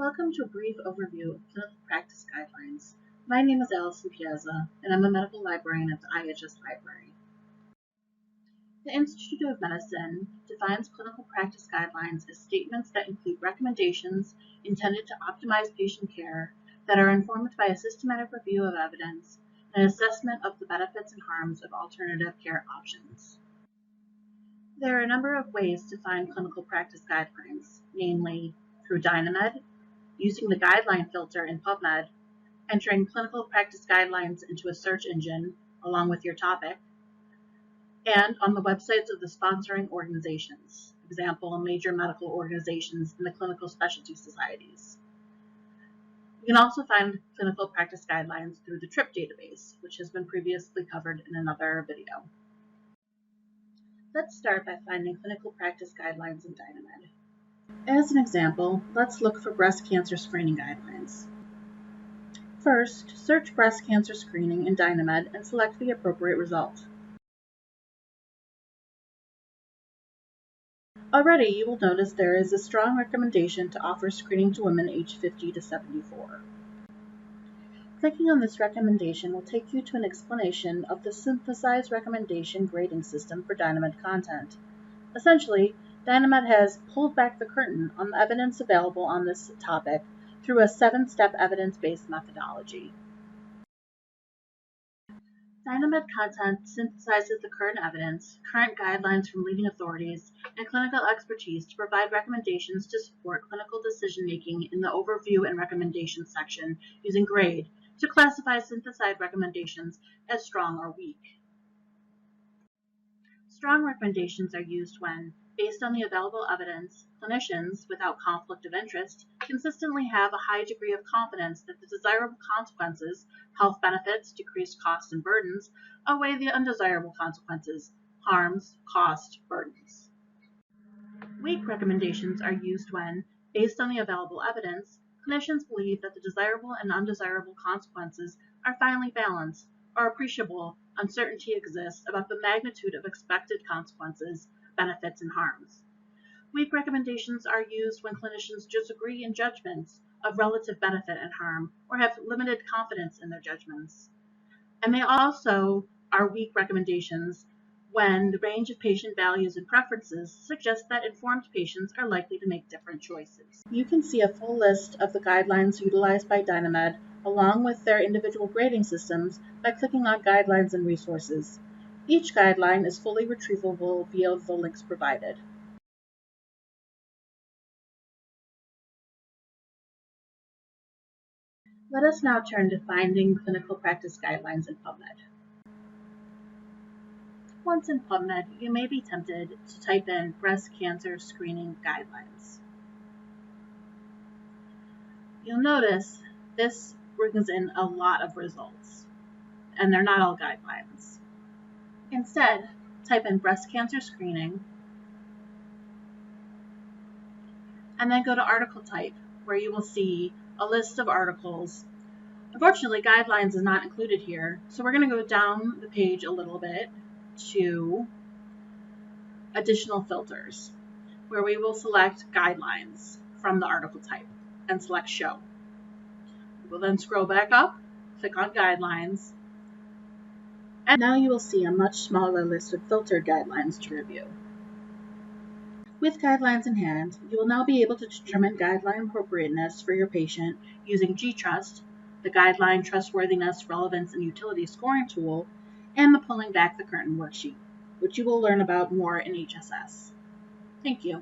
Welcome to a brief overview of clinical practice guidelines. My name is Allison Piazza, and I'm a medical librarian at the IHS Library. The Institute of Medicine defines clinical practice guidelines as statements that include recommendations intended to optimize patient care that are informed by a systematic review of evidence and assessment of the benefits and harms of alternative care options. There are a number of ways to find clinical practice guidelines, namely through Dynamed, using the guideline filter in PubMed, entering clinical practice guidelines into a search engine along with your topic, and on the websites of the sponsoring organizations, example, major medical organizations and the clinical specialty societies. You can also find clinical practice guidelines through the TRIP database, which has been previously covered in another video. Let's start by finding clinical practice guidelines in Dynamed. As an example, let's look for breast cancer screening guidelines. First, search breast cancer screening in Dynamed and select the appropriate result. Already, you will notice there is a strong recommendation to offer screening to women aged 50 to 74. Clicking on this recommendation will take you to an explanation of the synthesized recommendation grading system for Dynamed content. Essentially, Dynamed has pulled back the curtain on the evidence available on this topic through a 7-step evidence-based methodology. Dynamed content synthesizes the current evidence, current guidelines from leading authorities, and clinical expertise to provide recommendations to support clinical decision-making in the overview and recommendations section using GRADE to classify synthesized recommendations as strong or weak. Strong recommendations are used when, based on the available evidence, clinicians, without conflict of interest, consistently have a high degree of confidence that the desirable consequences, health benefits, decreased costs and burdens, outweigh the undesirable consequences, harms, cost, burdens. Weak recommendations are used when, based on the available evidence, clinicians believe that the desirable and undesirable consequences are finely balanced, or appreciable uncertainty exists about the magnitude of expected consequences, benefits, and harms. Weak recommendations are used when clinicians disagree in judgments of relative benefit and harm, or have limited confidence in their judgments. And they also are weak recommendations when the range of patient values and preferences suggests that informed patients are likely to make different choices. You can see a full list of the guidelines utilized by Dynamed along with their individual grading systems by clicking on Guidelines and Resources. Each guideline is fully retrievable via the links provided. Let us now turn to finding clinical practice guidelines in PubMed. Once in PubMed, you may be tempted to type in breast cancer screening guidelines. You'll notice this brings in a lot of results, and they're not all guidelines. Instead, type in breast cancer screening, and then go to article type, where you will see a list of articles. Unfortunately, guidelines is not included here, so we're going to go down the page a little bit to additional filters, where we will select guidelines from the article type and select show. We'll then scroll back up, click on guidelines, and now you will see a much smaller list of filtered guidelines to review. With guidelines in hand, you will now be able to determine guideline appropriateness for your patient using GTrust, the Guideline Trustworthiness, Relevance, and Utility Scoring tool, and the Pulling Back the Curtain worksheet, which you will learn about more in HSS. Thank you.